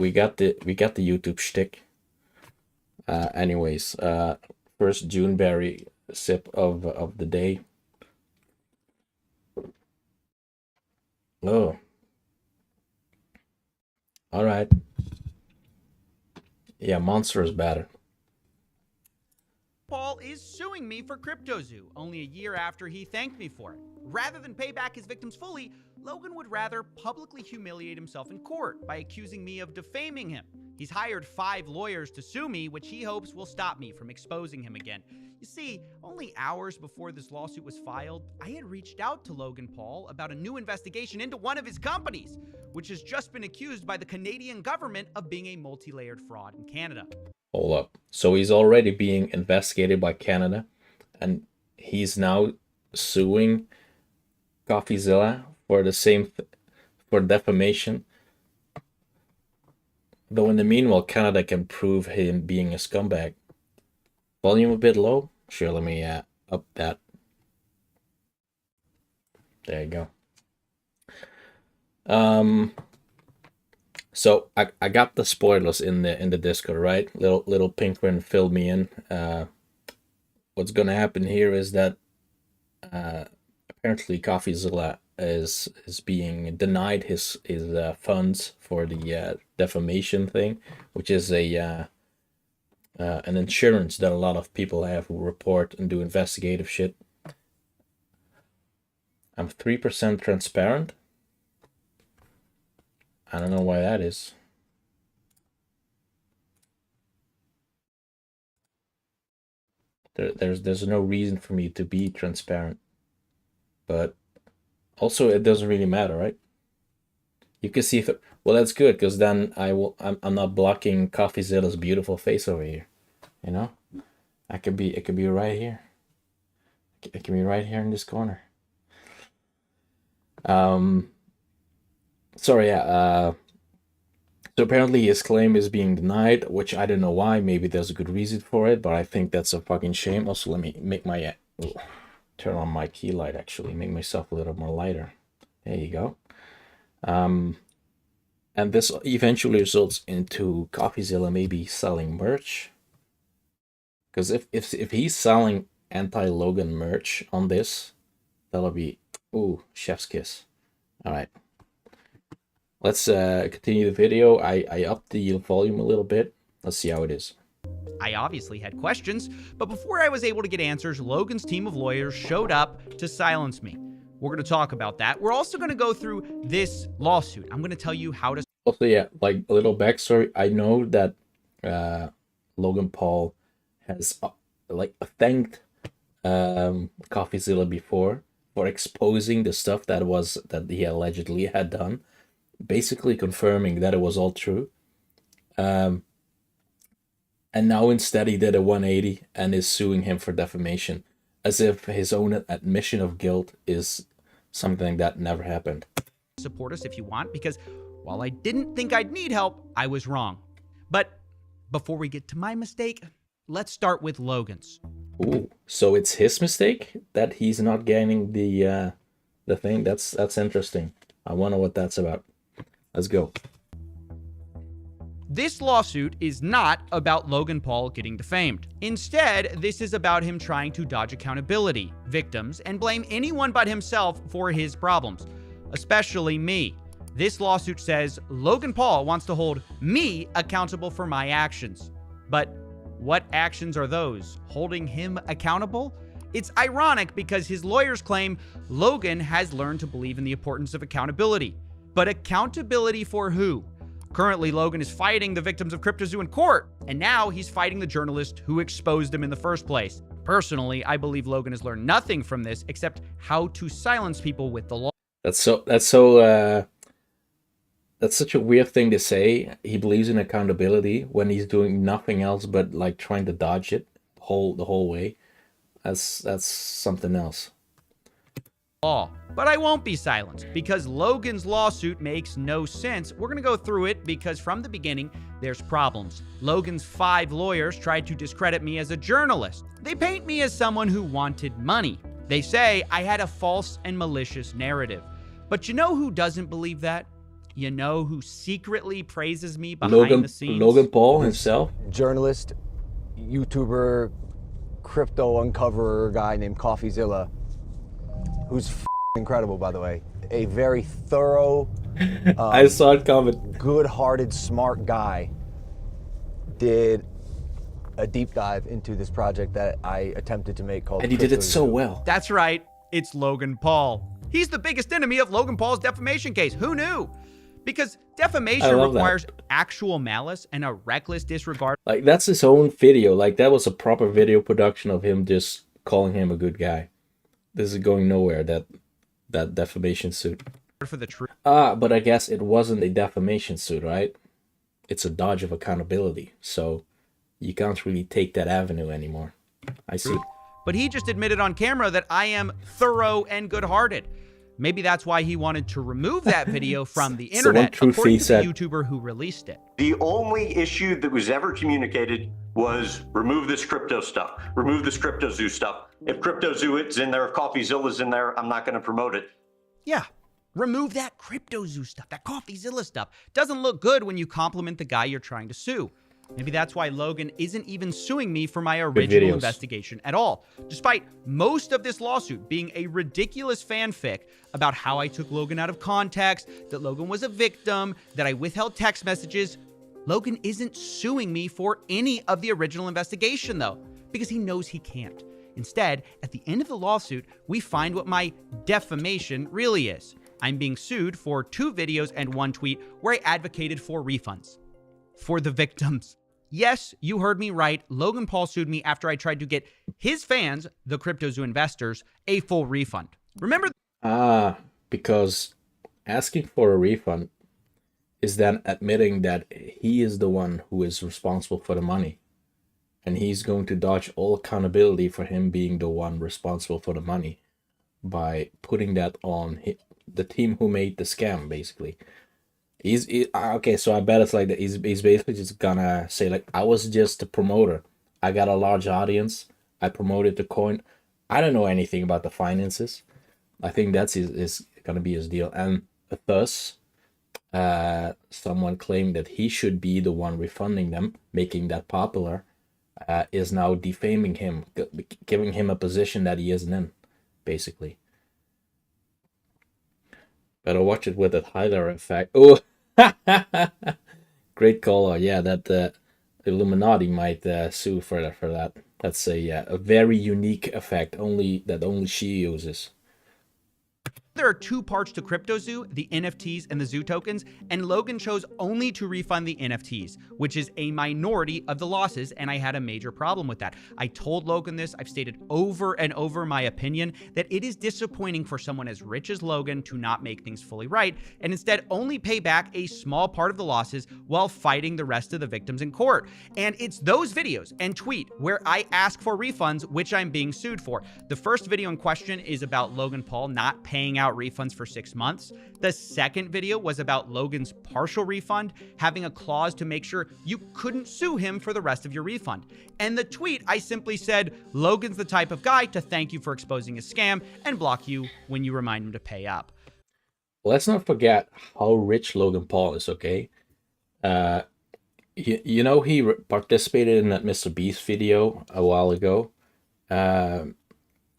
we got the YouTube shtick. Anyways, first Juneberry sip of the day. Oh, all right. Yeah, Monster is better. Paul is suing me for CryptoZoo only a year after he thanked me for it. Rather than pay back his victims fully, Logan would rather publicly humiliate himself in court by accusing me of defaming him. He's hired 5 lawyers to sue me, which he hopes will stop me from exposing him again. You see, only hours before this lawsuit was filed, I had reached out to Logan Paul about a new investigation into one of his companies, which has just been accused by the Canadian government of being a multi-layered fraud in Canada. Hold up. So he's already being investigated by Canada, and he's now suing Coffeezilla for the same for defamation. Though in the meanwhile, Canada can prove him being a scumbag. Volume a bit low? Sure, let me up that. There you go. So I got the spoilers in the Discord, right? Little Pinkman filled me in. What's gonna happen here is that apparently Coffeezilla is being denied his funds for the defamation thing, which is a an insurance that a lot of people have who report and do investigative shit. I'm 3% transparent. I don't know why that is. There's no reason for me to be transparent. But also it doesn't really matter, right? You can see if it, well, that's good, because then I'm not blocking Coffeezilla's beautiful face over here. You know? It could be right here. It can be right here in this corner. Sorry, yeah. So apparently his claim is being denied, which I don't know why. Maybe there's a good reason for it, but I think that's a fucking shame. Also, let me make my turn on my key light. Actually, make myself a little more lighter. There you go. And this eventually results into Coffeezilla maybe selling merch. Because if he's selling anti-Logan merch on this, that'll be ooh, chef's kiss. All right. Let's continue the video. I upped the volume a little bit. Let's see how it is. I obviously had questions, but before I was able to get answers, Logan's team of lawyers showed up to silence me. We're going to talk about that. We're also going to go through this lawsuit. I'm going to tell you how to... Also, yeah, like a little backstory. I know that Logan Paul has like thanked Coffeezilla before for exposing the stuff that he allegedly had done. Basically confirming that it was all true. And now instead he did a 180 and is suing him for defamation, as if his own admission of guilt is something that never happened. Support us if you want, because while I didn't think I'd need help, I was wrong. But before we get to my mistake, let's start with Logan's. Ooh, so it's his mistake that he's not gaining the thing? That's interesting. I wonder what that's about. Let's go. This lawsuit is not about Logan Paul getting defamed. Instead, this is about him trying to dodge accountability, victims, and blame anyone but himself for his problems, especially me. This lawsuit says Logan Paul wants to hold me accountable for my actions. But what actions are those? Holding him accountable? It's ironic because his lawyers claim Logan has learned to believe in the importance of accountability. But accountability for who? Currently, Logan is fighting the victims of CryptoZoo in court, and now he's fighting the journalist who exposed him in the first place. Personally, I believe Logan has learned nothing from this except how to silence people with the law. That's such a weird thing to say. He believes in accountability when he's doing nothing else but like trying to dodge it the whole way. That's something else. But I won't be silenced because Logan's lawsuit makes no sense. We're going to go through it because from the beginning, there's problems. Logan's 5 lawyers tried to discredit me as a journalist. They paint me as someone who wanted money. They say I had a false and malicious narrative. But you know who doesn't believe that? You know who secretly praises me behind the scenes? Logan Paul himself? Journalist, YouTuber, crypto uncoverer guy named Coffeezilla, who's incredible, by the way. A very thorough, I saw it comment. good-hearted, smart guy did a deep dive into this project that I attempted to make called And he did it so well. That's right, it's Logan Paul. He's the biggest enemy of Logan Paul's defamation case. Who knew? Because defamation requires actual malice and a reckless disregard. Like, that's his own video. Like, that was a proper video production of him just calling him a good guy. This is going nowhere, that defamation suit. For the truth. But I guess it wasn't a defamation suit, right? It's a dodge of accountability. So you can't really take that avenue anymore. I see. But he just admitted on camera that I am thorough and good-hearted. Maybe that's why he wanted to remove that video from the internet, according to the YouTuber who released it. The only issue that was ever communicated was remove this crypto stuff, remove this CryptoZoo stuff. If CryptoZoo is in there, if Coffeezilla's in there, I'm not going to promote it. Yeah, remove that CryptoZoo stuff, that Coffeezilla stuff. Doesn't look good when you compliment the guy you're trying to sue. Maybe that's why Logan isn't even suing me for my original investigation at all, despite most of this lawsuit being a ridiculous fanfic about how I took Logan out of context, that Logan was a victim, that I withheld text messages. Logan isn't suing me for any of the original investigation, though, because he knows he can't. Instead, at the end of the lawsuit, we find what my defamation really is. I'm being sued for 2 videos and 1 tweet where I advocated for refunds. For the victims. Yes, you heard me right. Logan Paul sued me after I tried to get his fans, the CryptoZoo investors, a full refund. Remember? Because asking for a refund is then admitting that he is the one who is responsible for the money. And he's going to dodge all accountability for him being the one responsible for the money by putting that on the team who made the scam, basically. Okay, so I bet it's like that. He's basically just gonna say, like, I was just a promoter. I got a large audience. I promoted the coin. I don't know anything about the finances. I think that's is gonna be his deal. And thus, someone claimed that he should be the one refunding them, making that popular, is now defaming him, giving him a position that he isn't in, basically. Better watch it with a Tyler effect. Oh, great call. Yeah, that Illuminati might sue for that. That's a very unique effect, only she uses. There are 2 parts to CryptoZoo, the NFTs and the Zoo tokens, and Logan chose only to refund the NFTs, which is a minority of the losses, and I had a major problem with that. I told Logan this, I've stated over and over my opinion, that it is disappointing for someone as rich as Logan to not make things fully right, and instead only pay back a small part of the losses while fighting the rest of the victims in court. And it's those videos and tweet where I ask for refunds, which I'm being sued for. The first video in question is about Logan Paul not paying out refunds for 6 months. The second video was about Logan's partial refund, having a clause to make sure you couldn't sue him for the rest of your refund. And the tweet, I simply said, Logan's the type of guy to thank you for exposing a scam and block you when you remind him to pay up. Let's not forget how rich Logan Paul is, okay? You know, he participated in that Mr. Beast video a while ago.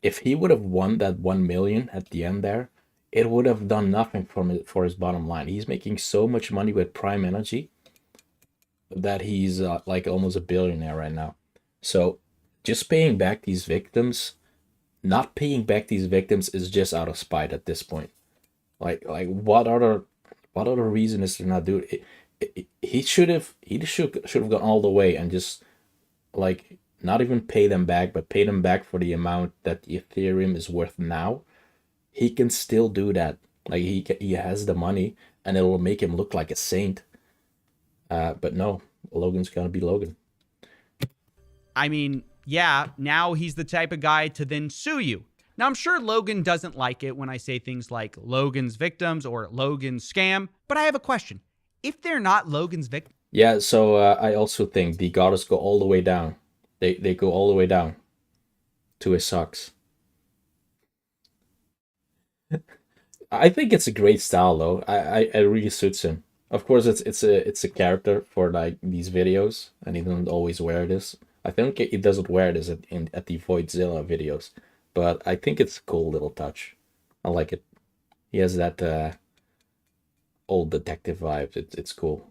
If he would have won that 1 million at the end there, it would have done nothing for his bottom line. He's making so much money with Prime Energy that he's like almost a billionaire right now. So just paying back these victims, not paying back these victims is just out of spite at this point. Like what other reason is to not do it? He should have gone all the way and just like not even pay them back, but pay them back for the amount that Ethereum is worth now. He can still do that. Like he has the money, and it will make him look like a saint. But no, Logan's gonna be Logan. I mean, yeah, now he's the type of guy to then sue you. Now, I'm sure Logan doesn't like it when I say things like Logan's victims or Logan's scam, but I have a question. If they're not Logan's victims... Yeah, so I also think the goddess go all the way down. They go all the way down to his socks. I think it's a great style though. I it really suits him. Of course, it's a character for like these videos, and he doesn't always wear this. I think he doesn't wear this at the Voidzilla videos, but I think it's a cool little touch. I like it. He has that old detective vibe. It's cool.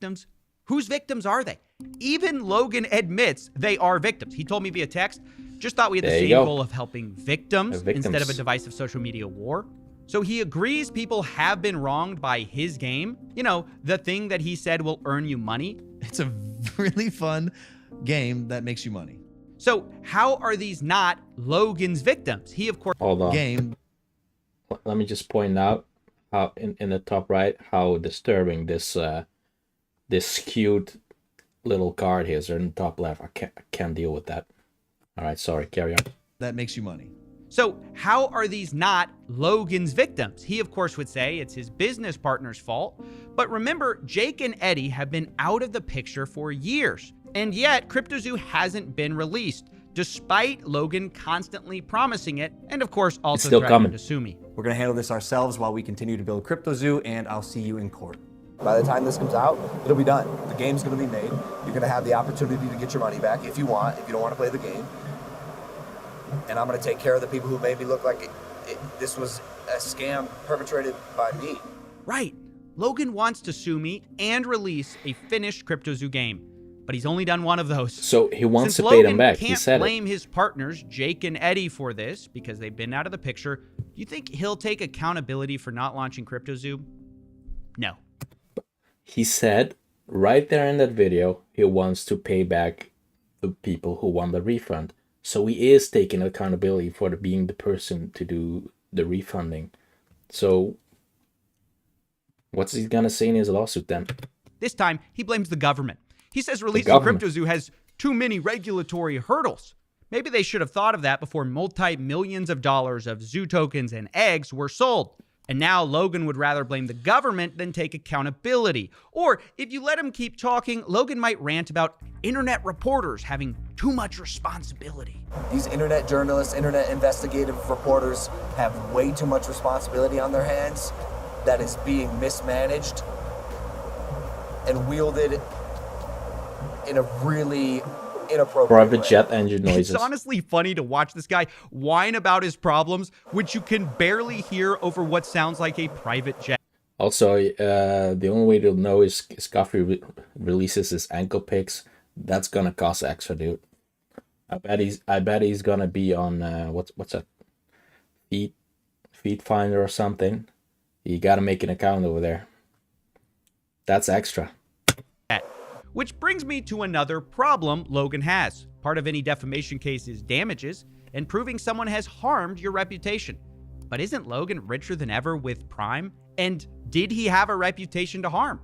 Victims? Whose victims are they? Even Logan admits they are victims. He told me via text, just thought we had the same goal of helping victims instead of a divisive social media war. So he agrees people have been wronged by his game. You know, the thing that he said will earn you money. It's a really fun game that makes you money. So how are these not Logan's victims? He, of course, Hold on. Game. Let me just point out how in the top right how disturbing this this skewed little card is, or in the top left. I can't deal with that. All right, sorry. Carry on. That makes you money. So how are these not Logan's victims? He, of course, would say it's his business partner's fault. But remember, Jake and Eddie have been out of the picture for years. And yet, CryptoZoo hasn't been released, despite Logan constantly promising it, and of course, also threatening to sue me. We're going to handle this ourselves while we continue to build CryptoZoo, and I'll see you in court. By the time this comes out, it'll be done. The game's going to be made. You're going to have the opportunity to get your money back if you want, if you don't want to play the game. And I'm going to take care of the people who made me look like this was a scam perpetrated by me. Right. Logan wants to sue me and release a finished CryptoZoo game, but he's only done one of those. So he wants Since to pay Logan them back. Can't He said blame his partners, Jake and Eddie, for this because they've been out of the picture. You think he'll take accountability for not launching CryptoZoo? No. He said right there in that video he wants to pay back the people who won the refund. So he is taking accountability for being the person to do the refunding. So what's he gonna say in his lawsuit then? This time, he blames the government. He says releasing CryptoZoo has too many regulatory hurdles. Maybe they should have thought of that before multi-millions of dollars of zoo tokens and eggs were sold. And now Logan would rather blame the government than take accountability. Or if you let him keep talking, Logan might rant about internet reporters having too much responsibility. These internet journalists, internet investigative reporters have way too much responsibility on their hands that is being mismanaged and wielded in a really inappropriate Private way. jet engine noises. It's honestly funny to watch this guy whine about his problems, which you can barely hear over what sounds like a private jet. Also, the only way to know is Coffee releases his ankle pics. That's gonna cost extra, dude. I bet he's gonna be on what's that? Feet Finder or something. You gotta make an account over there. That's extra. Which brings me to another problem Logan has. Part of any defamation case is damages and proving someone has harmed your reputation. But isn't Logan richer than ever with Prime? And did he have a reputation to harm?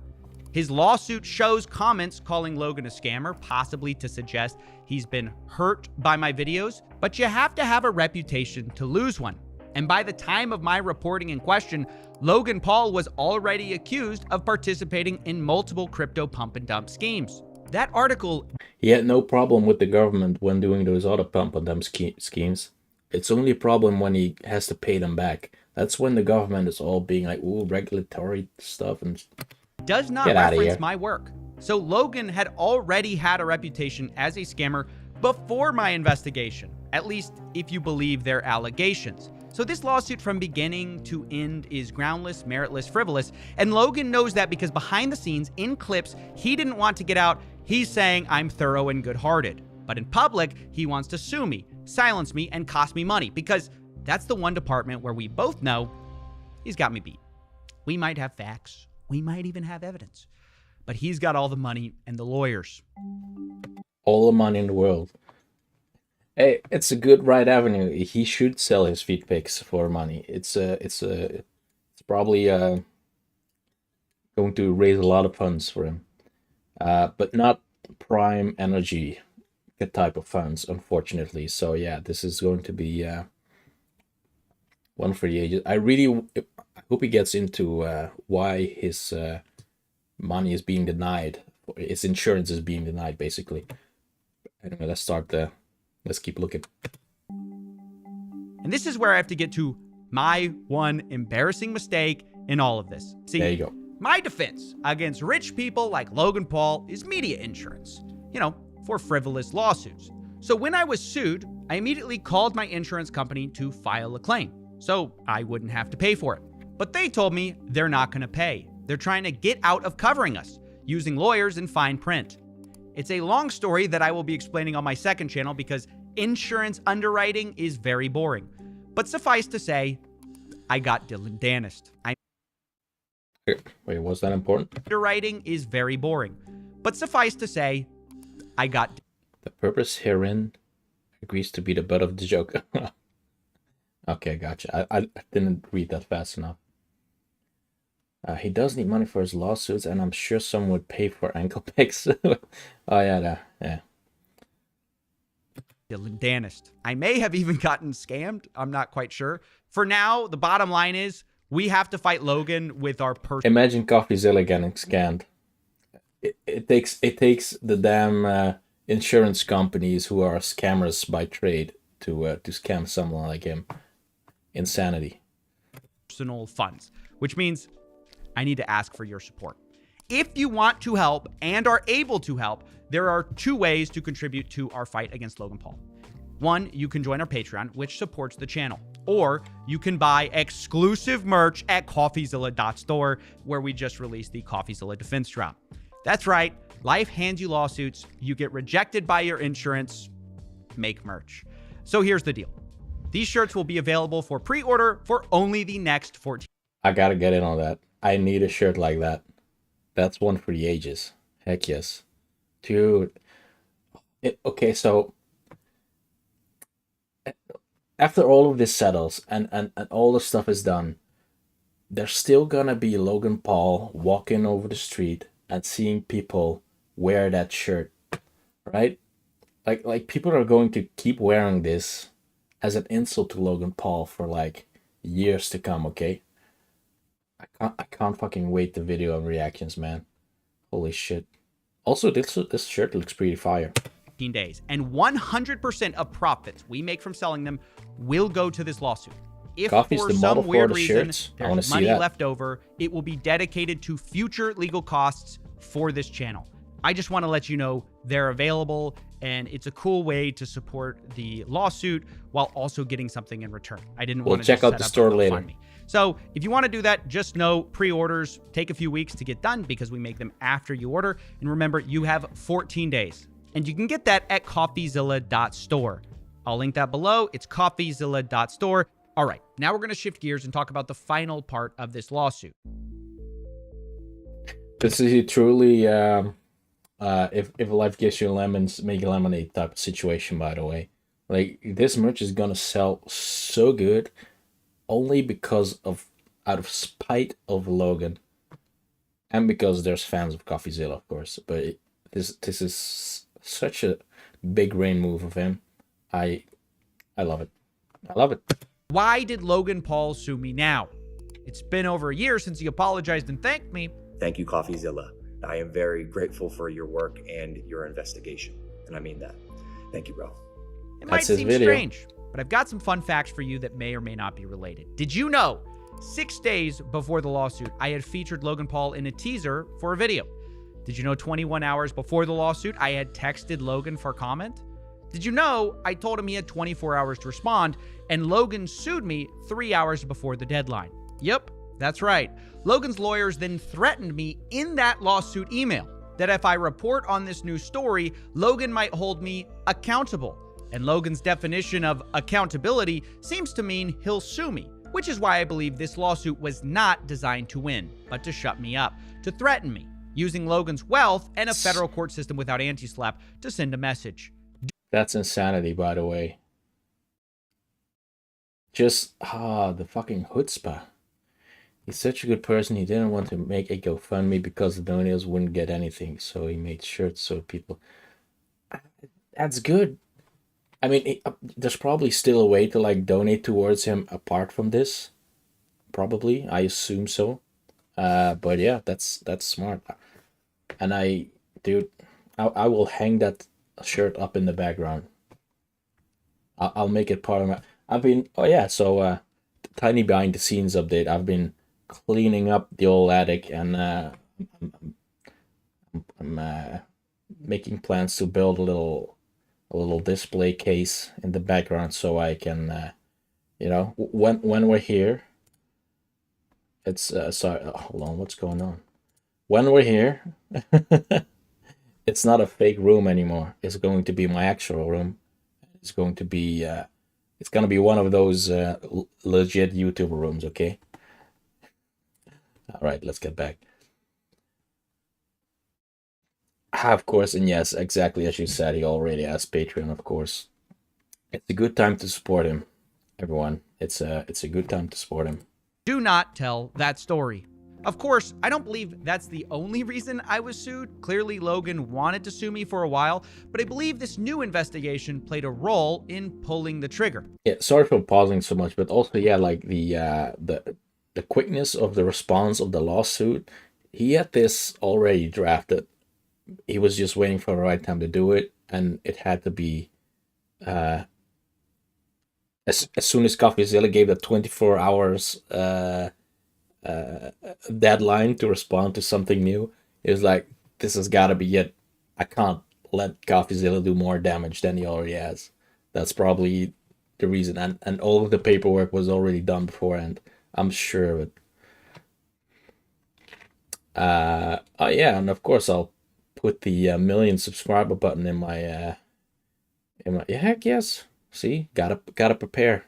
His lawsuit shows comments calling Logan a scammer, possibly to suggest he's been hurt by my videos. But you have to have a reputation to lose one. And by the time of my reporting in question, Logan Paul was already accused of participating in multiple crypto pump and dump schemes. That article... He had no problem with the government when doing those other pump and dump schemes. It's only a problem when he has to pay them back. That's when the government is all being like, ooh, regulatory stuff and... does not reference my work. So Logan had already had a reputation as a scammer before my investigation, at least if you believe their allegations. So this lawsuit from beginning to end is groundless, meritless, frivolous, and Logan knows that because behind the scenes, in clips he didn't want to get out, he's saying I'm thorough and good-hearted. But in public, he wants to sue me, silence me, and cost me money, because that's the one department where we both know he's got me beat. We might have facts, we might even have evidence, but he's got all the money and the lawyers. All the money in the world. Hey, it's a good right avenue. He should sell his feed pics for money. It's probably going to raise a lot of funds for him, but not prime energy type of funds, unfortunately. So yeah, this is going to be one for the ages. I hope he gets into why his money is being denied, his insurance is being denied, basically. Anyway, let's keep looking. And this is where I have to get to My one embarrassing mistake in all of this. See, There you go. my defense against rich people like Logan Paul is media insurance, for frivolous lawsuits. So when I was sued, I immediately called my insurance company to file a claim so I wouldn't have to pay for it. But they told me they're not going to pay. They're trying to get out of covering us using lawyers in fine print. It's a long story that I will be explaining on my second channel because insurance underwriting is very boring. But suffice to say, I got Dylan Danist. Wait, was that important? Underwriting is very boring. But suffice to say, I got... The purpose herein agrees to be the butt of the joke. Okay, gotcha. I didn't read that fast enough. He does need money for his lawsuits, and I'm sure someone would pay for ankle picks. Oh, yeah, yeah. Dylan Danist. I may have even gotten scammed. I'm not quite sure. For now, the bottom line is we have to fight Logan with our personal... Imagine Coffeezilla getting scammed. It takes the damn insurance companies who are scammers by trade to scam someone like him. Insanity. Personal funds, which means I need to ask for your support. If you want to help and are able to help, there are two ways to contribute to our fight against Logan Paul. One, you can join our Patreon, which supports the channel. Or you can buy exclusive merch at Coffeezilla.store, where we just released the Coffeezilla Defense Drop. That's right. Life hands you lawsuits. You get rejected by your insurance. Make merch. So here's the deal. These shirts will be available for pre-order for only the next 14. I gotta get in on that. I need a shirt like that. That's one for the ages. Heck yes. Dude. Okay, so after all of this settles and all the stuff is done, there's still gonna be Logan Paul walking over the street and seeing people wear that shirt, right? Like people are going to keep wearing this as an insult to Logan Paul for like years to come, okay? I can't fucking wait the video of reactions, man. Holy shit. Also, this shirt looks pretty fire. 15 days, and 100% of profits we make from selling them will go to this lawsuit. If Coffee's for the model some for weird the reason shirts. I wanna there's see money that. left over, it will be dedicated to future legal costs for this channel. I just want to let you know they're available, and it's a cool way to support the lawsuit while also getting something in return. I didn't We'll want to check just out set the up store a later. GoFundMe. So if you want to do that, just know pre-orders take a few weeks to get done because we make them after you order. And remember, you have 14 days. And you can get that at Coffeezilla.store. I'll link that below. It's Coffeezilla.store. All right, now we're going to shift gears and talk about the final part of this lawsuit. This is truly, if life gives you lemons, make a lemonade type of situation, by the way. Like, this merch is gonna sell so good only because out of spite of Logan. And because there's fans of Coffeezilla, of course. But this is such a big brain move of him. I love it. I love it. Why did Logan Paul sue me now? It's been over a year since he apologized and thanked me. Thank you, Coffeezilla. I am very grateful for your work and your investigation. And I mean that. Thank you, bro. It might That's his seem video. strange, but I've got some fun facts for you that may or may not be related. Did you know 6 days before the lawsuit, I had featured Logan Paul in a teaser for a video? Did you know 21 hours before the lawsuit, I had texted Logan for comment? Did you know I told him he had 24 hours to respond, and Logan sued me 3 hours before the deadline? Yep, that's right. Logan's lawyers then threatened me in that lawsuit email that if I report on this new story, Logan might hold me accountable. And Logan's definition of accountability seems to mean he'll sue me, which is why I believe this lawsuit was not designed to win, but to shut me up, to threaten me, using Logan's wealth and a federal court system without anti-slap to send a message. That's insanity, by the way. Just, the fucking chutzpah. He's such a good person. He didn't want to make a GoFundMe because the donors wouldn't get anything. So he made shirts so people... That's good. I mean, there's probably still a way to, like, donate towards him apart from this. Probably. I assume so. But yeah, that's smart. And dude, I will hang that shirt up in the background. I'll make it part of my... oh yeah, so tiny behind the scenes update. I've been cleaning up the old attic, and I'm making plans to build a little display case in the background so I can, you know, when we're here. It's sorry. Hold on, what's going on? When we're here, it's not a fake room anymore. It's going to be my actual room. It's going to be it's gonna be one of those legit YouTuber rooms. Okay. All right, let's get back. Of course, and yes, exactly as you said, he already has Patreon. Of course, it's a good time to support him, everyone. It's a good time to support him. Do not tell that story. Of course, I don't believe that's the only reason I was sued. Clearly, Logan wanted to sue me for a while, but I believe this new investigation played a role in pulling the trigger. Yeah, sorry for pausing so much, but also, yeah, like the quickness of the response of the lawsuit. He had this already drafted. He was just waiting for the right time to do it, and it had to be as soon as Coffeezilla gave the 24 hours deadline to respond to something new. It was like, this has got to be it. I can't let Coffeezilla do more damage than he already has. That's probably the reason, and all of the paperwork was already done beforehand, I'm sure of it. Oh yeah, and of course I'll put the million subscriber button in my yeah, heck yes. See, gotta prepare.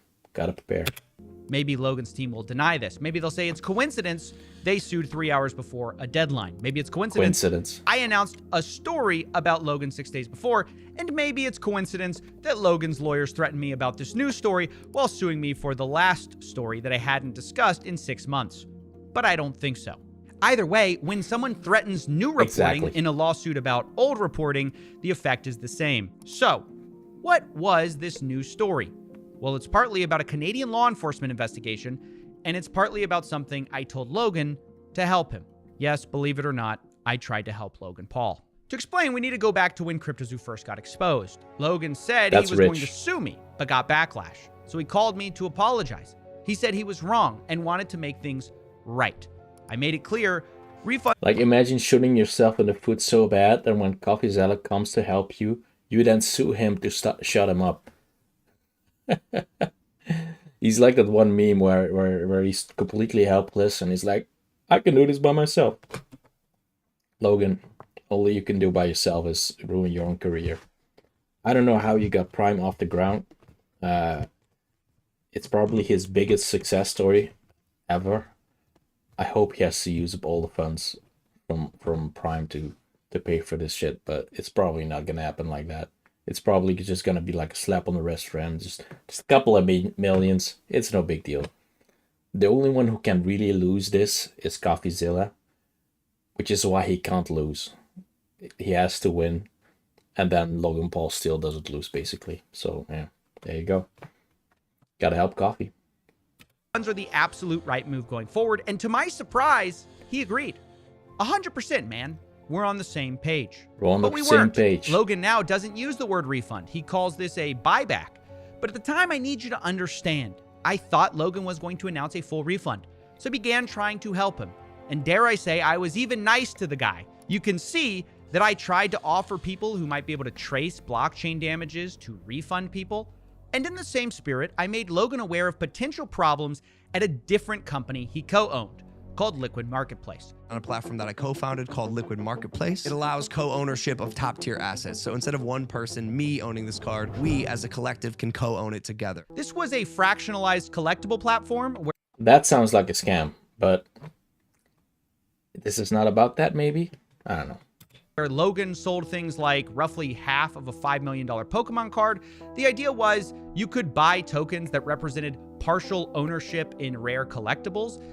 Maybe Logan's team will deny this. Maybe they'll say it's coincidence they sued 3 hours before a deadline. Maybe it's coincidence I announced a story about Logan 6 days before, and maybe it's coincidence that Logan's lawyers threatened me about this new story while suing me for the last story that I hadn't discussed in 6 months. But I don't think so. Either way, when someone threatens new reporting in a lawsuit about old reporting, the effect is the same. So, what was this new story? Well, it's partly about a Canadian law enforcement investigation, and it's partly about something I told Logan to help him. Yes, believe it or not, I tried to help Logan Paul. To explain, we need to go back to when CryptoZoo first got exposed. Logan said he was going to sue me, but got backlash. So he called me to apologize. He said he was wrong and wanted to make things right. I made it clear, refund. Like, imagine shooting yourself in the foot so bad that when Coffeezilla comes to help you, you then sue him to shut him up. He's like that one meme where he's completely helpless and he's like, I can do this by myself. Logan, all you can do by yourself is ruin your own career. I don't know how you got Prime off the ground. It's probably his biggest success story ever. I hope he has to use up all the funds from Prime to pay for this shit, but it's probably not gonna happen like that. It's probably just gonna be like a slap on the wrist for him, just a couple of millions. It's no big deal. The only one who can really lose this is Coffeezilla, which is why he can't lose. He has to win, and then Logan Paul still doesn't lose, basically. So yeah, there you go. Gotta help Coffee. Funds are the absolute right move going forward, and to my surprise, he agreed. 100%, man. We're on the same page. We're on the same page. Logan now doesn't use the word refund. He calls this a buyback. But at the time, I need you to understand, I thought Logan was going to announce a full refund, so I began trying to help him. And dare I say, I was even nice to the guy. You can see that I tried to offer people who might be able to trace blockchain damages to refund people. And in the same spirit, I made Logan aware of potential problems at a different company he co-owned, called Liquid Marketplace. On a platform that I co-founded called Liquid Marketplace, it allows co-ownership of top-tier assets. So instead of one person, me owning this card, we as a collective can co-own it together. This was a fractionalized collectible platform where... That sounds like a scam, but this is not about that, maybe? I don't know. Where Logan sold things like roughly half of a $5 million Pokemon card. The idea was you could buy tokens that represented partial ownership in rare collectibles.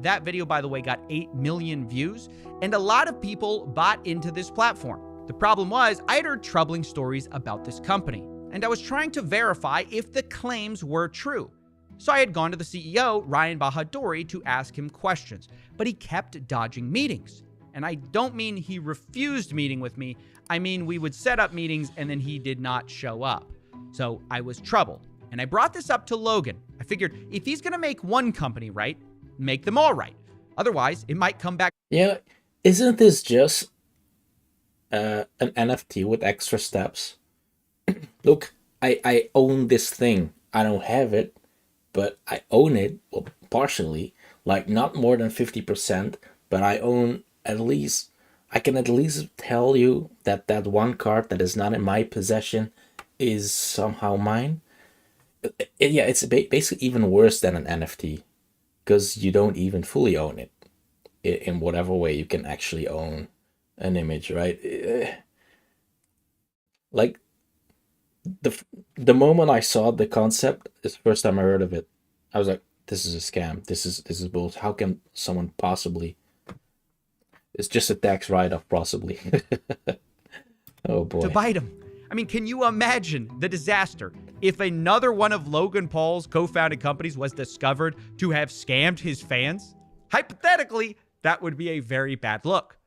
That video, by the way, got 8 million views, and a lot of people bought into this platform. The problem was I had heard troubling stories about this company, and I was trying to verify if the claims were true. So I had gone to the CEO, Ryan Bahadori, to ask him questions, but he kept dodging meetings. And I don't mean he refused meeting with me. I mean, we would set up meetings and then he did not show up. So I was troubled. And I brought this up to Logan. I figured if he's going to make one company right, make them all right. Otherwise, it might come back. Yeah, isn't this just an NFT with extra steps? Look, I own this thing. I don't have it, but I own it, well, partially, like not more than 50%, but I own at least, I can at least tell you that that one card that is not in my possession is somehow mine. Yeah, it's basically even worse than an NFT because you don't even fully own it in whatever way you can actually own an image, right? Like the moment I saw the concept, it's the first time I heard of it, I was like, this is a scam. This is bullshit. How can someone possibly? It's just a tax write-off, possibly. Oh boy. To bite him. I mean, can you imagine the disaster if another one of Logan Paul's co-founded companies was discovered to have scammed his fans? Hypothetically, that would be a very bad look.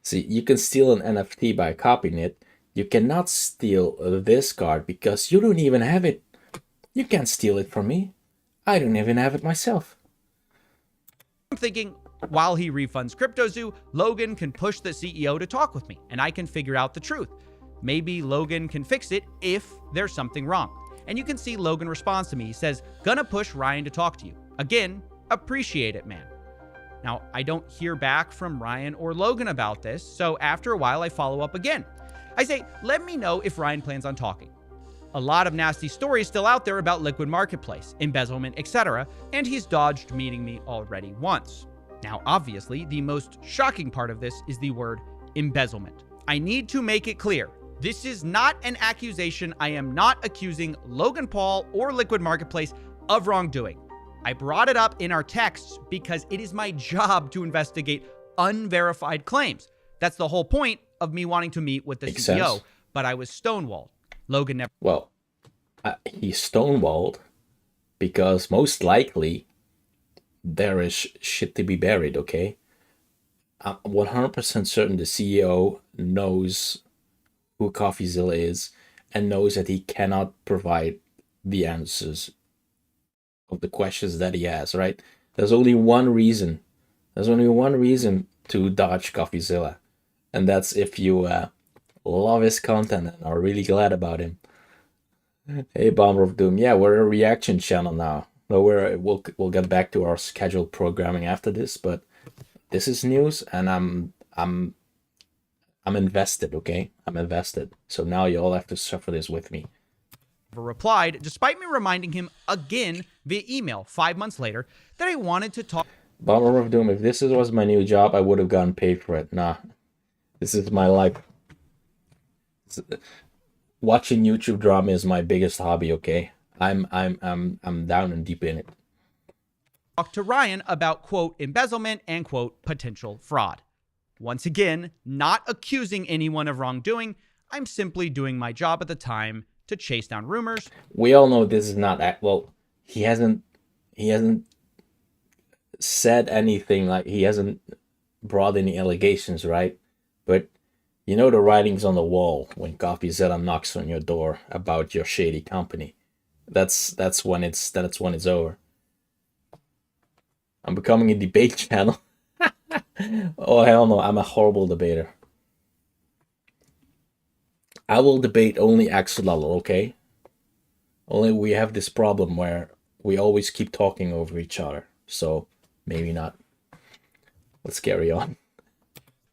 See, you can steal an NFT by copying it. You cannot steal this card because you don't even have it. You can't steal it from me. I don't even have it myself. I'm thinking, while he refunds CryptoZoo, Logan can push the CEO to talk with me, and I can figure out the truth. Maybe Logan can fix it if there's something wrong. And you can see Logan responds to me. He says, gonna push Ryan to talk to you. Again, appreciate it, man. Now, I don't hear back from Ryan or Logan about this, so after a while, I follow up again. I say, let me know if Ryan plans on talking. A lot of nasty stories still out there about Liquid Marketplace, embezzlement, etc., and he's dodged meeting me already once. Now, obviously, the most shocking part of this is the word embezzlement. I need to make it clear. This is not an accusation. I am not accusing Logan Paul or Liquid Marketplace of wrongdoing. I brought it up in our texts because it is my job to investigate unverified claims. That's the whole point of me wanting to meet with the Makes CEO, sense. but I was stonewalled. Logan never... Well, he's stonewalled because most likely there is shit to be buried, okay? I'm 100% certain the CEO knows who Coffeezilla is and knows that he cannot provide the answers of the questions that he has, right? There's only one reason. There's only one reason to dodge Coffeezilla, and that's if you love his content and are really glad about him. Hey, Bomber of Doom. Yeah, we're a reaction channel now. No, we'll get back to our scheduled programming after this, but this is news, and I'm invested. Okay, I'm invested. So now you all have to suffer this with me. replied, despite me reminding him again via email 5 months later that I wanted to talk. Bomber of Doom. If this was my new job, I would have gotten paid for it. Nah, this is my life. Watching YouTube drama is my biggest hobby. Okay, I'm down and deep in it. Talk to Ryan about, quote, embezzlement and, quote, potential fraud. Once again, not accusing anyone of wrongdoing. I'm simply doing my job at the time to chase down rumors. We all know this is not well. He hasn't said anything, like he hasn't brought any allegations, right? But you know the writing's on the wall when Coffeezilla knocks on your door about your shady company. That's when it's over. I'm becoming a debate channel. Oh hell no, I'm a horrible debater. I will debate only axolotl, okay? Only we have this problem where we always keep talking over each other. So maybe not. Let's carry on.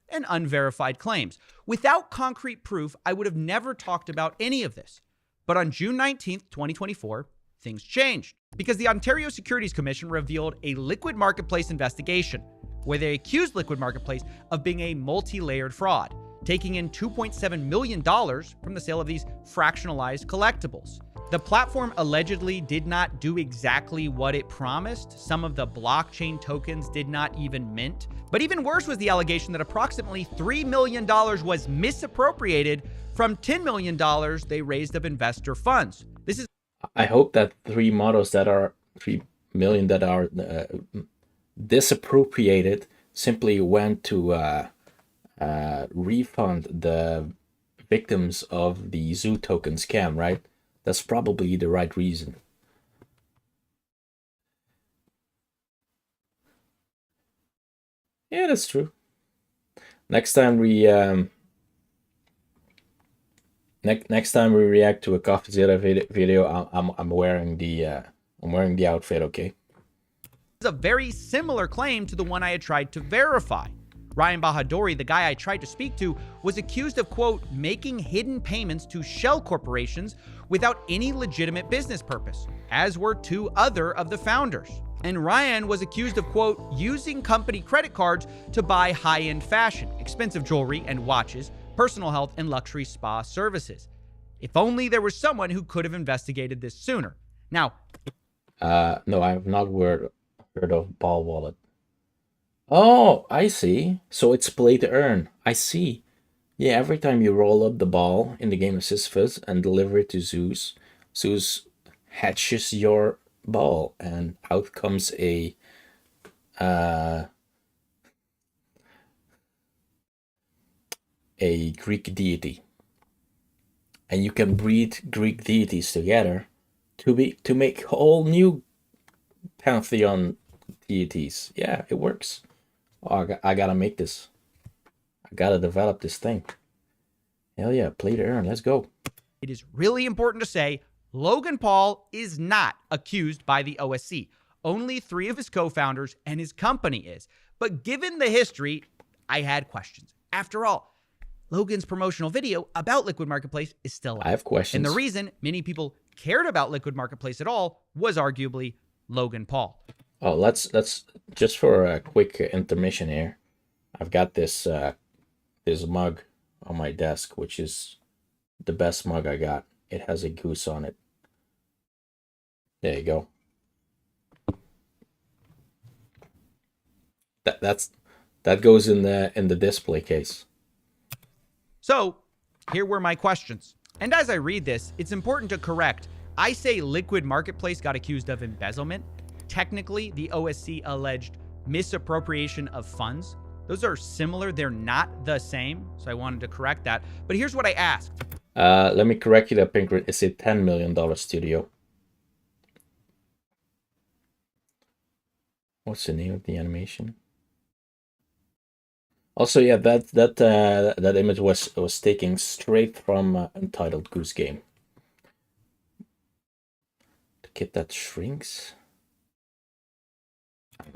And unverified claims. Without concrete proof, I would have never talked about any of this. But on June 19th, 2024, things changed because the Ontario Securities Commission revealed a Liquid Marketplace investigation where they accused Liquid Marketplace of being a multi-layered fraud, taking in $2.7 million from the sale of these fractionalized collectibles. The platform allegedly did not do exactly what it promised. Some of the blockchain tokens did not even mint. But even worse was the allegation that approximately $3 million was misappropriated from $10 million they raised of investor funds. This is... I hope that 3 million that are disappropriated simply went to refund the victims of the Zoo token scam, right? That's probably the right reason. Yeah, that's true. Next time we next time we react to a Coffeezilla video, I'm wearing the outfit. Okay. Is a very similar claim to the one I had tried to verify. Ryan Bahadouri, the guy I tried to speak to, was accused of, quote, making hidden payments to shell corporations without any legitimate business purpose, as were 2 other of the founders. And Ryan was accused of, quote, using company credit cards to buy high-end fashion, expensive jewelry and watches, personal health, and luxury spa services. If only there was someone who could have investigated this sooner. Now, no, I have not heard of Ball Wallet. Oh, I see. So it's play to earn. I see. Yeah, every time you roll up the ball in the game of Sisyphus and deliver it to Zeus, Zeus hatches your ball, and out comes a Greek deity. And you can breed Greek deities together to make whole new pantheon deities. Yeah, it works. Oh, I gotta make this. I gotta develop this thing. Hell yeah, play to earn. Let's go. it is really important to say Logan Paul is not accused by the OSC. Only 3 of his co-founders and his company is. But given the history, I had questions. After all, Logan's promotional video about Liquid Marketplace is still out. I have questions. And the reason many people cared about Liquid Marketplace at all was arguably Logan Paul. Oh, let's just for a quick intermission here. I've got this this mug on my desk, which is the best mug I got. It has a goose on it. There you go. That goes in the display case. So, here were my questions. And as I read this, it's important to correct. I say Liquid Marketplace got accused of embezzlement. Technically, the OSC alleged misappropriation of funds. Those are similar. They're not the same. So I wanted to correct that. But here's what I asked. Let me correct you there, Pinkert. It's a $10 million studio. What's the name of the animation? Also, yeah, that image was taken straight from Untitled Goose Game. The kid that shrinks.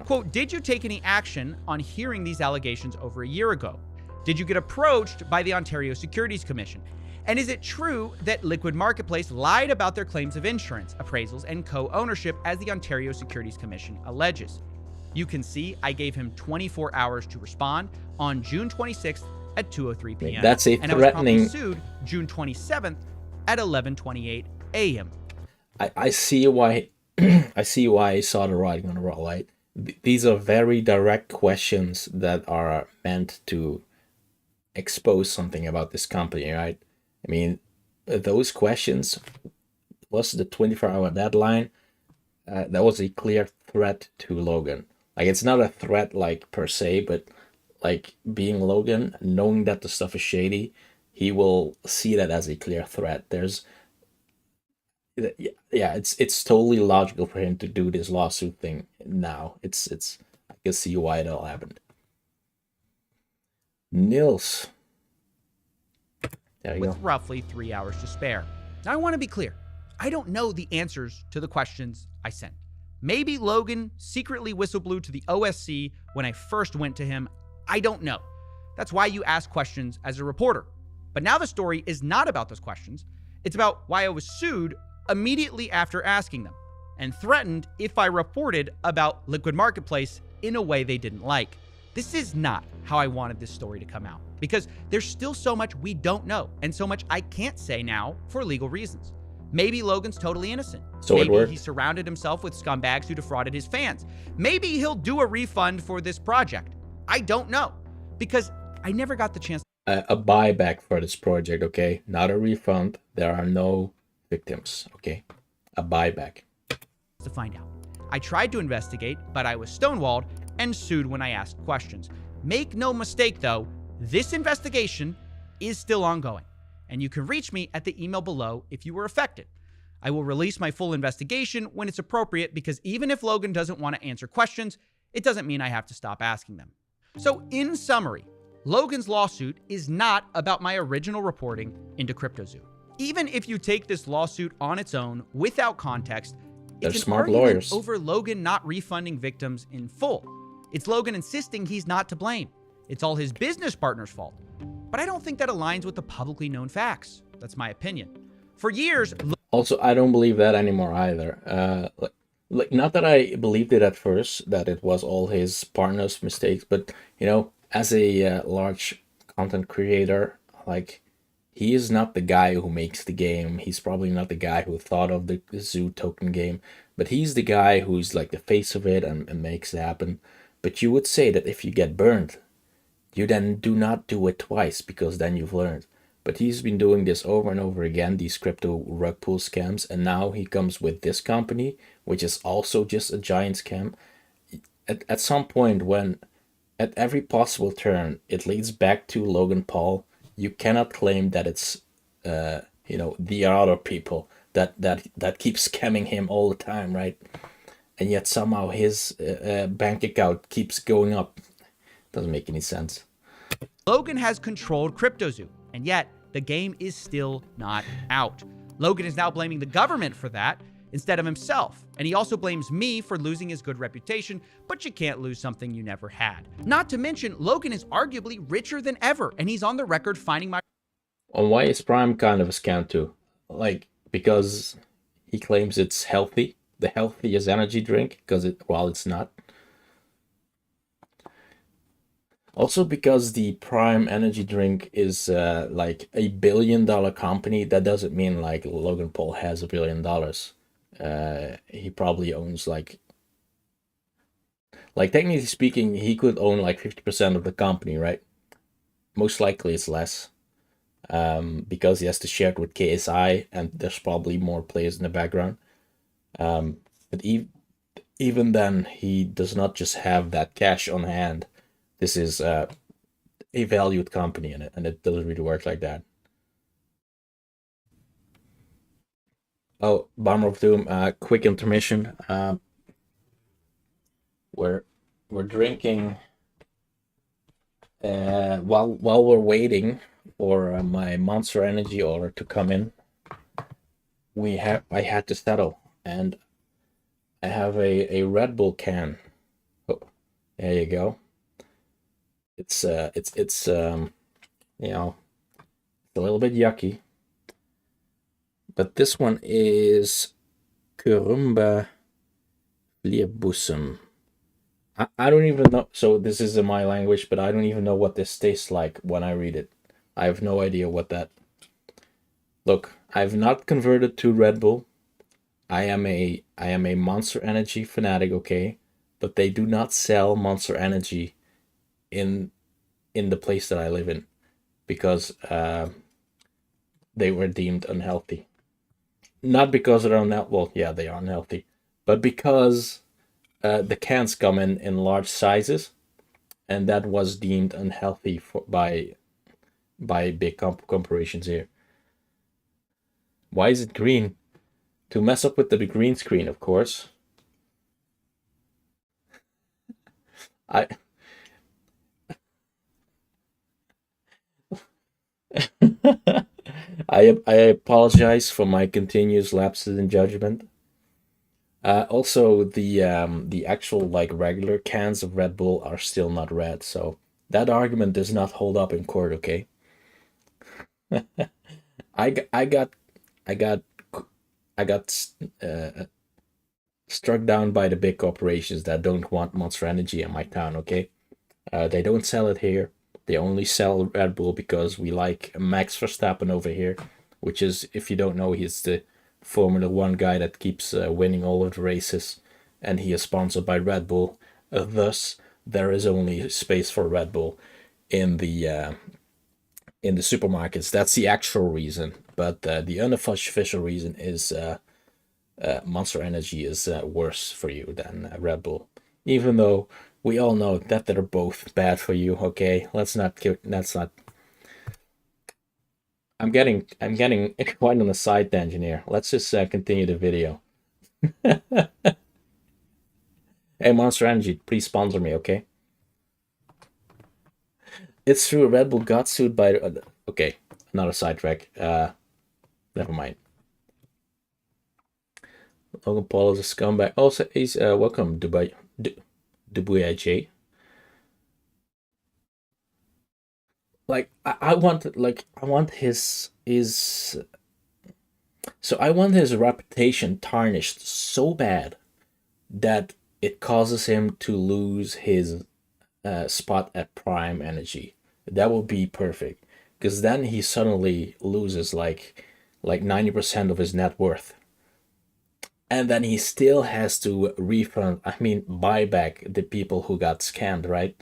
Quote, did you take any action on hearing these allegations over a year ago? Did you get approached by the Ontario Securities Commission? And is it true that Liquid Marketplace lied about their claims of insurance, appraisals, and co-ownership as the Ontario Securities Commission alleges? You can see I gave him 24 hours to respond on June 26th at 2:03 p.m. That's a and I was promptly threatening. sued June 27th at 11:28 a.m. I see why. I see why I saw the writing on the wall. Right? These are very direct questions that are meant to expose something about this company, right? I mean, those questions plus the 24-hour deadline. That was a clear threat to Logan. Like, it's not a threat like per se, but like being Logan, knowing that the stuff is shady, he will see that as a clear threat. Yeah, it's totally logical for him to do this lawsuit thing now. It's I can see why it all happened. Nils. There you with go. roughly 3 hours to spare. Now, I want to be clear. I don't know the answers to the questions I sent. Maybe Logan secretly whistleblew to the OSC when I first went to him. I don't know. That's why you ask questions as a reporter. But now the story is not about those questions. It's about why I was sued immediately after asking them and threatened if I reported about Liquid Marketplace in a way they didn't like. This is not how I wanted this story to come out because there's still so much we don't know and so much I can't say now for legal reasons. Maybe Logan's totally innocent. So it Maybe worked. he surrounded himself with scumbags who defrauded his fans. Maybe he'll do a refund for this project. I don't know because I never got the chance A buyback for this project, okay? Not a refund. There are no victims, okay? A buyback. to find out. I tried to investigate, but I was stonewalled and sued when I asked questions. Make no mistake though, this investigation is still ongoing, and you can reach me at the email below if you were affected. I will release my full investigation when it's appropriate because even if Logan doesn't want to answer questions, it doesn't mean I have to stop asking them. So in summary, Logan's lawsuit is not about my original reporting into CryptoZoo. Even if you take this lawsuit on its own without context, They're it's an smart argument lawyers. over Logan not refunding victims in full. It's Logan insisting he's not to blame. It's all his business partner's fault. But I don't think that aligns with the publicly known facts. That's my opinion. For years, Also, I don't believe that anymore either. Not that I believed it at first, that it was all his partner's mistakes, but, you know, as a large content creator, like, he is not the guy who makes the game. He's probably not the guy who thought of the zoo token game, but he's the guy who's like the face of it and makes it happen. But you would say that if you get burned, you then do not do it twice, because then you've learned. But he's been doing this over and over again, these crypto rug pull scams, and now he comes with this company, which is also just a giant scam. At some point, when at every possible turn it leads back to Logan Paul, you cannot claim that it's you know, the other people that keep scamming him all the time, right? And yet somehow his bank account keeps going up. Doesn't make any sense. Logan has controlled CryptoZoo, and yet the game is still not out. Logan is now blaming the government for that instead of himself, and he also blames me for losing his good reputation, but you can't lose something you never had. Not to mention, Logan is arguably richer than ever, and he's on the record finding my... And why is Prime kind of a scam too? Like, because he claims it's healthy, the healthiest energy drink, because while it's not. Also, because the Prime energy drink is like $1 billion company, that doesn't mean like Logan Paul has $1 billion. He probably owns like technically speaking, he could own like 50% of the company, right? Most likely it's less, because he has to share it with KSI, and there's probably more players in the background. But even then, he does not just have that cash on hand. This is a valued company in it, and it doesn't really work like that. Oh, Bomber of Doom, quick intermission. We're drinking while we're waiting for my Monster Energy order to come in. I had to settle, and I have a Red Bull can. Oh, there you go. It's you know, it's a little bit yucky, but this one is Kurumba Vleerboesem. I don't even know. So this is in my language, but I don't even know what this tastes like when I read it. I have no idea what that. Look, I've not converted to Red Bull. I am a Monster Energy fanatic, okay, but they do not sell Monster Energy in the place that I live in, because they were deemed unhealthy. Not because they're unhealthy. Well, yeah, they are unhealthy, but because the cans come in large sizes, and that was deemed unhealthy by big corporations here. Why is it green? To mess up with the green screen, of course. I apologize for my continuous lapses in judgment. Also, the actual like regular cans of Red Bull are still not red, so that argument does not hold up in court. Okay. I got struck down by the big corporations that don't want Monster Energy in my town. Okay, they don't sell it here. They only sell Red Bull because we like Max Verstappen over here, which is, if you don't know, he's the Formula 1 guy that keeps winning all of the races, and he is sponsored by Red Bull. Thus, there is only space for Red Bull in the supermarkets. That's the actual reason, but the unofficial reason is Monster Energy is worse for you than Red Bull, even though we all know that they're both bad for you. Okay, let's not. I'm getting quite on a side tangent here. Let's just continue the video. Hey, Monster Energy, please sponsor me, okay? It's true. Red Bull got sued by. Okay, another sidetrack. Never mind. Logan Paul is a scumbag. Also, he's welcome Dubai, Dubai. Like I want his reputation tarnished so bad that it causes him to lose his spot at Prime Energy. That would be perfect, because then he suddenly loses like 90% of his net worth, and then he still has to buy back the people who got scammed, right?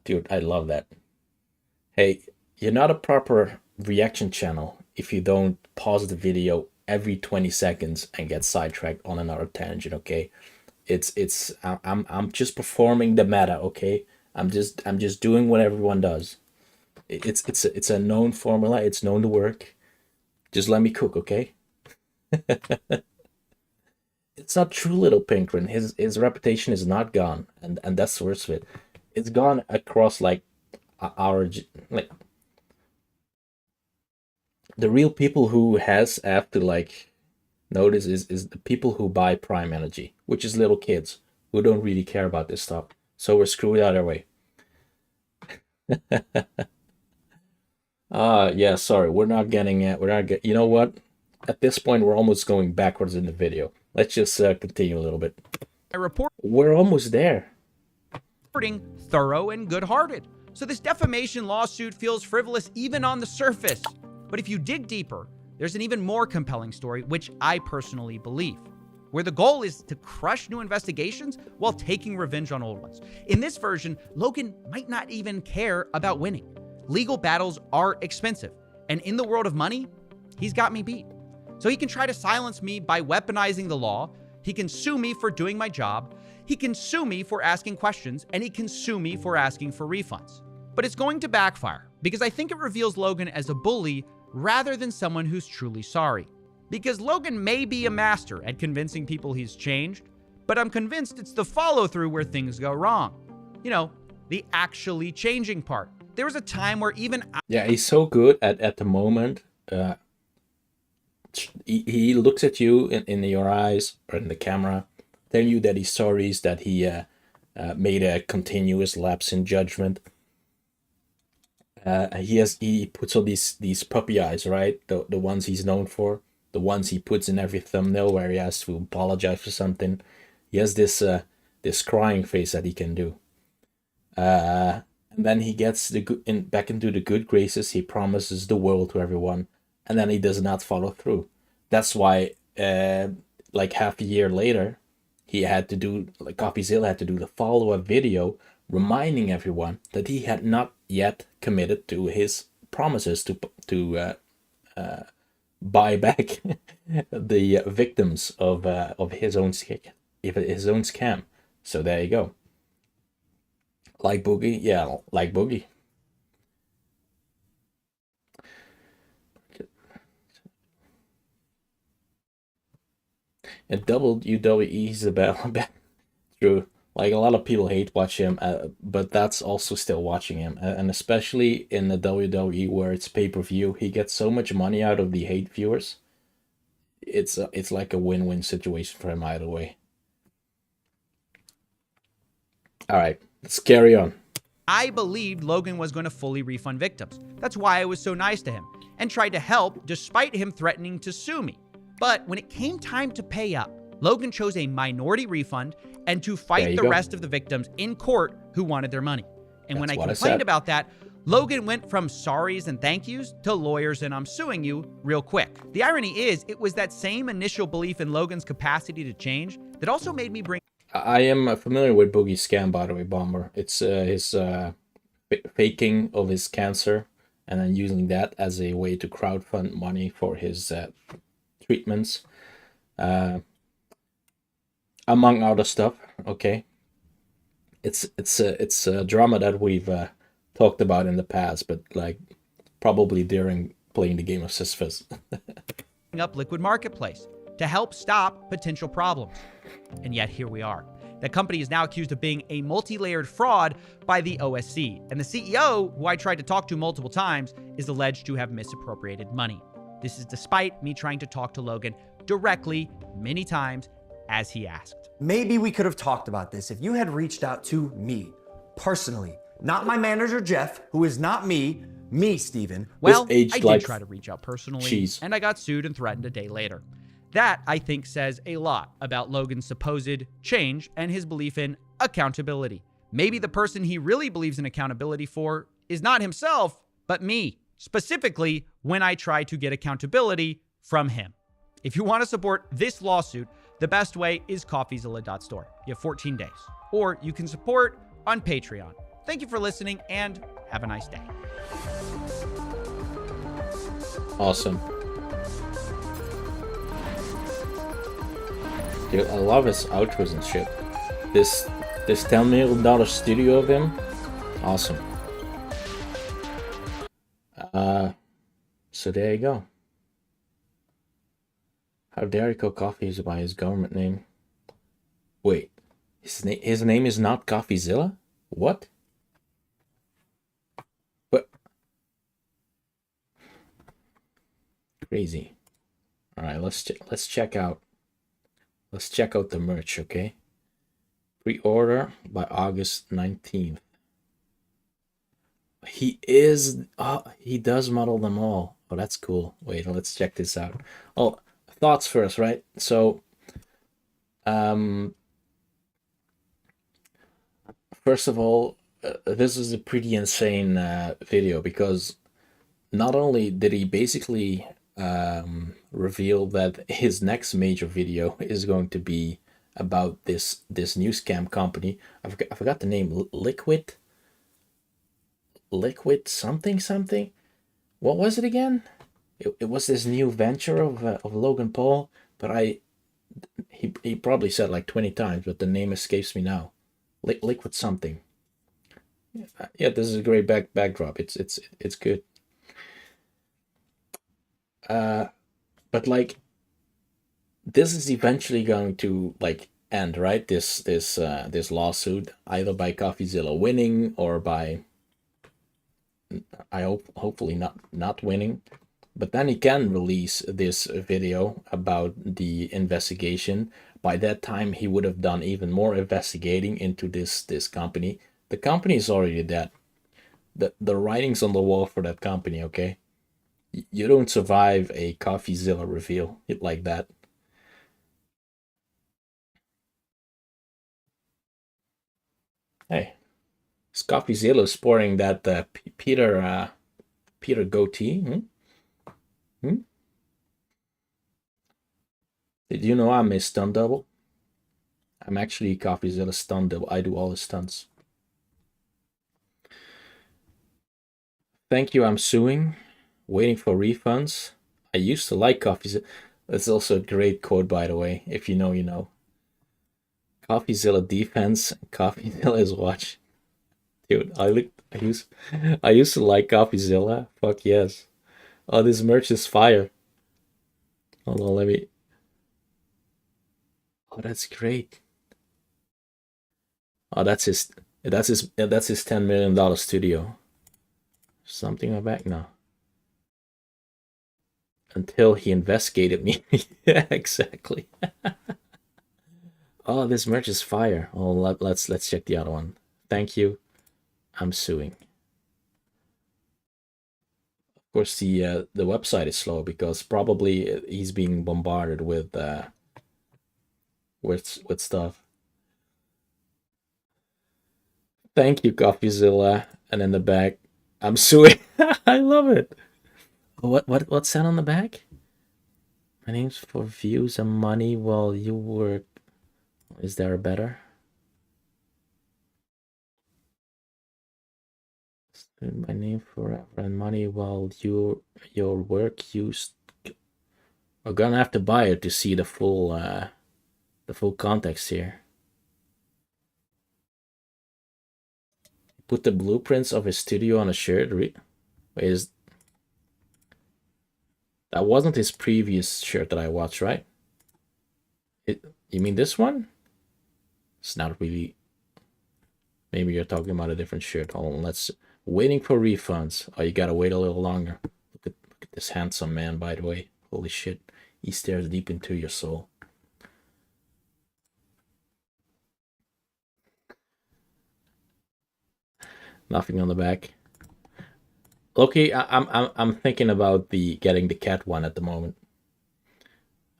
Dude, I love that. Hey, you're not a proper reaction channel if you don't pause the video every 20 seconds and get sidetracked on another tangent, okay? I'm just performing the meta, okay? I'm just doing what everyone does. It's a known formula, it's known to work. Just let me cook, okay? It's not true, little Pinkrin. His reputation is not gone, and that's the worst of it. It's gone across like like the real people who have to like notice is the people who buy Prime Energy, which is little kids who don't really care about this stuff. So we're screwed either way. Yeah, sorry, we're not getting it. You know what? At this point, we're almost going backwards in the video. Let's just continue a little bit. We're almost there. Reporting thorough and good-hearted. So this defamation lawsuit feels frivolous even on the surface. But if you dig deeper, there's an even more compelling story, which I personally believe, where the goal is to crush new investigations while taking revenge on old ones. In this version, Logan might not even care about winning. Legal battles are expensive, and in the world of money, he's got me beat. So he can try to silence me by weaponizing the law, he can sue me for doing my job, he can sue me for asking questions, and he can sue me for asking for refunds. But it's going to backfire, because I think it reveals Logan as a bully rather than someone who's truly sorry. Because Logan may be a master at convincing people he's changed, but I'm convinced it's the follow-through where things go wrong. You know, the actually changing part. There was a time where even... Yeah, he's so good at the moment. He looks at you in your eyes or in the camera, telling you that he's sorry, that he made a continuous lapse in judgment. He puts all these puppy eyes, right? The ones he's known for, the ones he puts in every thumbnail where he has to apologize for something. He has this crying face that he can do. And then he gets back into the good graces. He promises the world to everyone, and then he does not follow through. That's why, like half a year later, Coffeezilla had to do the follow-up video reminding everyone that he had not yet committed to his promises to buy back the victims of his own scam. So there you go. Like Boogie, yeah, like Boogie. And WWE is about true. Like a lot of people hate watch him, but that's also still watching him, and especially in the WWE where it's pay-per-view, he gets so much money out of the hate viewers. It's like a win-win situation for him either way. All right, let's carry on. I believed Logan was going to fully refund victims. That's why I was so nice to him and tried to help despite him threatening to sue me. But when it came time to pay up, Logan chose a minority refund and to fight the rest of the victims in court who wanted their money. And when I complained about that, Logan went from sorries and thank yous to lawyers and I'm suing you real quick. The irony is, it was that same initial belief in Logan's capacity to change that also made me bring... I am familiar with Boogie's scam, by the way, Bomber. It's his faking of his cancer and then using that as a way to crowdfund money for his treatments. Among other stuff, okay. It's a drama that we've talked about in the past, but like probably during playing the game of Sisyphus. up Liquid Marketplace to help stop potential problems. And yet here we are. The company is now accused of being a multi-layered fraud by the OSC, and the CEO, who I tried to talk to multiple times, is alleged to have misappropriated money. This is despite me trying to talk to Logan directly many times as he asked. Maybe we could have talked about this if you had reached out to me personally, not my manager Jeff, who is not me, Steven. Well, aged I did like try to reach out personally, cheese. and I got sued and threatened a day later. That, I think, says a lot about Logan's supposed change and his belief in accountability. Maybe the person he really believes in accountability for is not himself, but me, specifically when I try to get accountability from him. If you want to support this lawsuit, the best way is Coffeezilla.store. You have 14 days. Or you can support on Patreon. Thank you for listening, and have a nice day. Awesome. Dude, I love his outros and shit. This $10 million studio of him, awesome. So there you go. How dare you call Coffees by his government name? Wait, his name is not Coffeezilla? What? What? Crazy. All right, let's check out. Let's check out the merch, okay? Pre-order by August 19th. He does model them all. Oh, that's cool. Wait, let's check this out. Oh, thoughts first, right? So, first of all, this is a pretty insane video because not only did he basically reveal that his next major video is going to be about this new scam company. I forgot the name. Liquid something. What was it again? It was this new venture of Logan Paul, but he probably said like 20 times, but the name escapes me now. Liquid something. Yeah, this is a great backdrop. It's good. But like, this is eventually going to like end, right? This lawsuit, either by Coffeezilla winning or by, hopefully not winning. But then he can release this video about the investigation. By that time, he would have done even more investigating into this company. The company is already dead. The writing's on the wall for that company, okay? You don't survive a Coffeezilla reveal like that. Hey, is Coffeezilla sporting that Peter goatee? Did you know I'm a stunt double? I'm actually Coffeezilla stunt double. I do all the stunts. Thank you, I'm suing. Waiting for refunds. I used to like Coffeezilla. That's also a great quote, by the way. If you know, you know. Coffeezilla defense. Coffeezilla is watch. Dude, I used to like Coffeezilla. Fuck yes. Oh, this merch is fire. Hold on, let me. Oh, that's great. Oh, that's his $10 million studio. Something on my back now. Until he investigated me. Yeah, exactly. Oh, this merch is fire. Oh, let's check the other one. Thank you. I'm suing. Of course, the website is slow because probably he's being bombarded with stuff. Thank you, Coffeezilla. And in the back, I'm suing. I love it. What's that on the back? My name's for views and money while you work. Is there a better? My name forever and money while your work used. We're gonna have to buy it to see the full context here. Put the blueprints of his studio on a shirt. That wasn't his previous shirt that I watched, right? You mean this one? It's not really. Maybe you're talking about a different shirt. Hold on, let's. Waiting for refunds. Oh, you gotta wait a little longer. Look at this handsome man, by the way. Holy shit. He stares deep into your soul. Nothing on the back. Okay, I'm thinking about getting the cat one at the moment.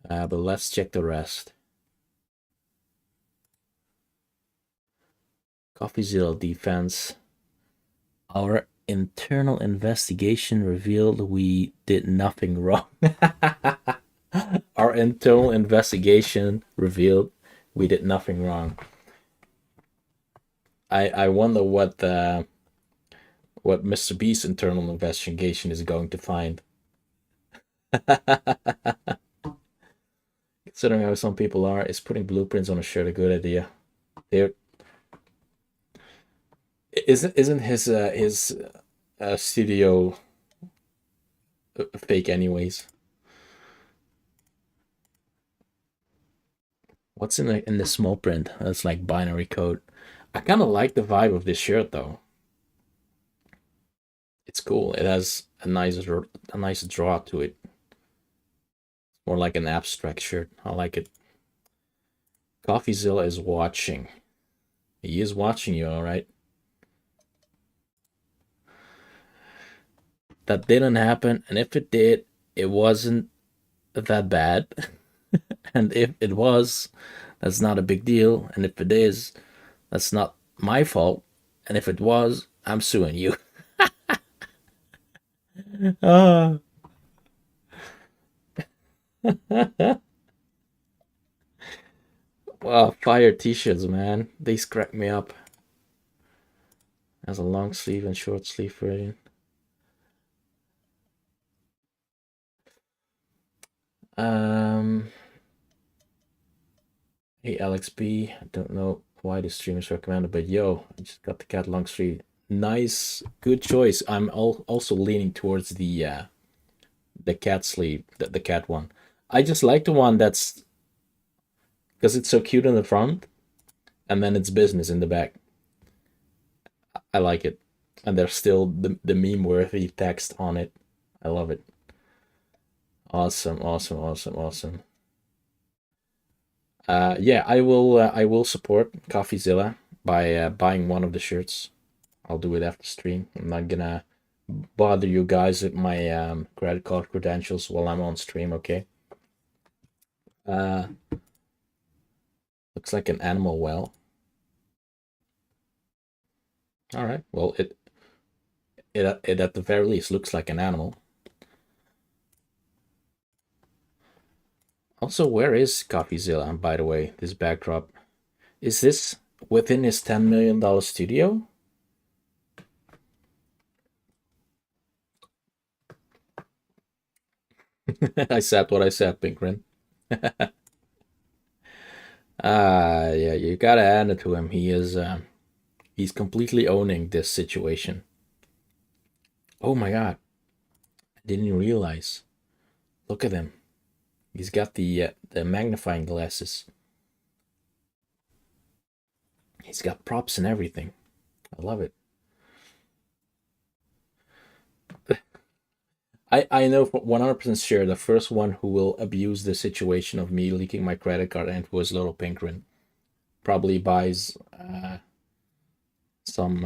But let's check the rest. Coffeezilla defense. Our internal investigation revealed we did nothing wrong. Our internal investigation revealed we did nothing wrong. I wonder what Mr. Beast's internal investigation is going to find. Considering how some people are, is putting blueprints on a shirt a good idea? There isn't his studio fake anyways. What's in the small print? That's like binary code. I kind of like the vibe of this shirt though. It's cool. It has a nice draw to it. More like an abstract shirt. I like it. Coffeezilla is watching. He is watching you, all right? That didn't happen, and if it did, it wasn't that bad. And if it was, that's not a big deal. And if it is, that's not my fault. And if it was, I'm suing you. Wow, fire t-shirts, man. These crack me up. Has a long sleeve and short sleeve version. Hey Alex B, I don't know why the stream is recommended, but yo, I just got the cat long sleeve. Nice, good choice. I'm also leaning towards the cat sleeve, the cat one. I just like the one that's because it's so cute in the front, and then it's business in the back. I like it, and there's still the meme-worthy text on it. I love it. Awesome. Yeah, I will support Coffeezilla by buying one of the shirts. I'll do it after stream. I'm not gonna bother you guys with my credit card credentials while I'm on stream, okay? Looks like an animal well. All right. Well, it at the very least looks like an animal. Also, where is Coffeezilla? By the way, this backdrop, is this within his $10 million studio? I said what I said, Pinkrin. Yeah, you gotta add it to him. He's completely owning this situation. Oh my god, I didn't realize. Look at him. He's got the magnifying glasses. He's got props and everything. I love it. I know for 100% sure the first one who will abuse the situation of me leaking my credit card info is Little Pinkrin. Probably buys some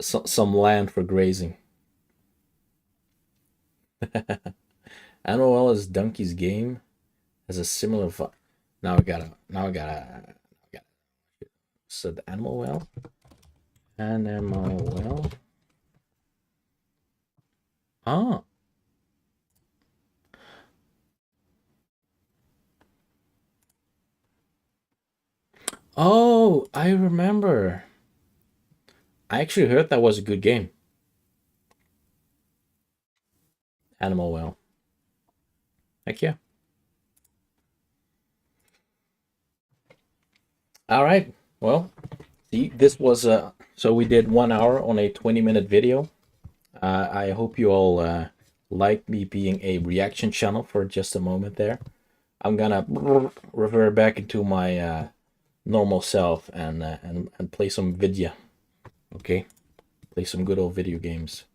land for grazing. Animal is Donkey's game has a similar now I gotta so the animal well. Ah. Oh, I remember. I actually heard that was a good game. Animal well. Heck yeah. All right. Well, see, this was so we did 1 hour on a 20-minute video. I hope you all liked me being a reaction channel for just a moment there. I'm gonna revert back into my normal self and play some video. Okay, play some good old video games.